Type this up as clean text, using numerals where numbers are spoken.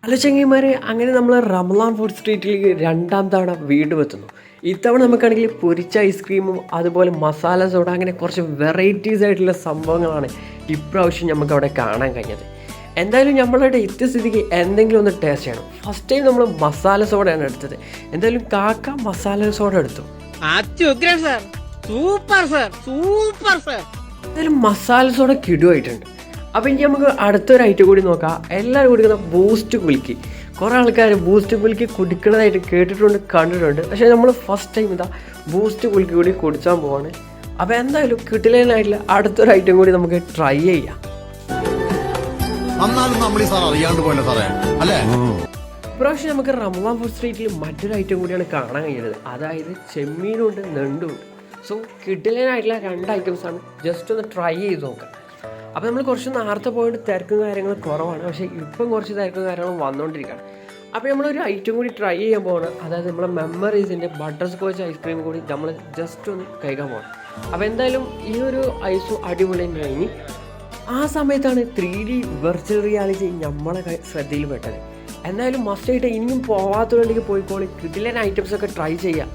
Hello ചങ്ങായിമാരെ, അങ്ങനെ നമ്മൾ റമളാൻ ഫുഡ് സ്ട്രീറ്റിലേക്ക് രണ്ടാം തവണ വീണ്ടും എത്തുന്നു. ഇത്തവണ നമുക്കാണെങ്കിൽ പൊരിച്ച ഐസ്ക്രീമും അതുപോലെ മസാല സോഡ അങ്ങനെ കുറച്ച് വെറൈറ്റീസ് ആയിട്ടുള്ള സംഭവങ്ങളാണ് ഇപ്രാവശ്യം നമുക്ക് അവിടെ കാണാൻ കഴിഞ്ഞത്. എന്തായാലും നമ്മളുടെ സ്ഥിതിക്ക് എന്തെങ്കിലും ഒന്ന് ടേസ്റ്റ് ചെയ്യണം. ഫസ്റ്റ് ടൈം നമ്മൾ മസാല സോഡയാണ് എടുത്തത്. എന്തായാലും കാക്ക മസാല സോഡ എടുത്തു. എന്തായാലും മസാല സോഡ കിടുവായിട്ടുണ്ട്. അപ്പോൾ ഇനി നമുക്ക് അടുത്തൊരു ഐറ്റം കൂടി നോക്കാം. എല്ലാവരും കുടിക്കുന്ന ബൂസ്റ്റ് കുലുക്കി. കുറേ ആൾക്കാർ ബൂസ്റ്റ് കുലുക്കി കുടിക്കുന്നതായിട്ട് കേട്ടിട്ടുണ്ട്, കണ്ടിട്ടുണ്ട്. പക്ഷേ നമ്മൾ ഫസ്റ്റ് ടൈം ഇതാ ബൂസ്റ്റ് കുലുക്കി കൂടി കുടിച്ചാൽ പോവാണ്. അപ്പോൾ എന്തായാലും കിട്ടില്ലായിട്ടുള്ള അടുത്തൊരു ഐറ്റം കൂടി നമുക്ക് ട്രൈ ചെയ്യാം. ഇപ്രാവശ്യം നമുക്ക് റമളാൻ ഫുഡ് സ്ട്രീറ്റിൽ മറ്റൊരു ഐറ്റം കൂടിയാണ് കാണാൻ കഴിയുന്നത്. അതായത് ചെമ്മീനുണ്ട്, നെണ്ടുണ്ട്. സോ കിട്ടില്ലായിട്ടുള്ള രണ്ട് ഐറ്റംസാണ്. ജസ്റ്റ് ഒന്ന് ട്രൈ ചെയ്ത് നോക്കാം. അപ്പോൾ നമ്മൾ കുറച്ച് നേരത്തെ പോയിട്ട് തിരക്കും കാര്യങ്ങളും കുറവാണ്. പക്ഷേ ഇപ്പം കുറച്ച് തിരക്കും കാര്യങ്ങളും വന്നുകൊണ്ടിരിക്കുകയാണ്. അപ്പോൾ നമ്മളൊരു ഐറ്റം കൂടി ട്രൈ ചെയ്യാൻ പോകണം. അതായത് നമ്മളെ മെമ്മറീസിൻ്റെ ബട്ടർ സ്കോച്ച് ഐസ്ക്രീം കൂടി നമ്മൾ ജസ്റ്റ് ഒന്ന് കഴിക്കാൻ പോകണം. അപ്പോൾ എന്തായാലും ഈ ഒരു ഐസും അടിപൊളി കഴിഞ്ഞ് ആ സമയത്താണ് 3D വെർച്വൽ റിയാലിറ്റി നമ്മളെ ശ്രദ്ധയിൽ പെട്ടത്. എന്തായാലും മസ്റ്റായിട്ട് ഇനിയും പോകാത്തതുകൊണ്ടേക്ക് പോയിക്കോളി. കിട്ടില്ല ഐറ്റംസൊക്കെ ട്രൈ ചെയ്യാം.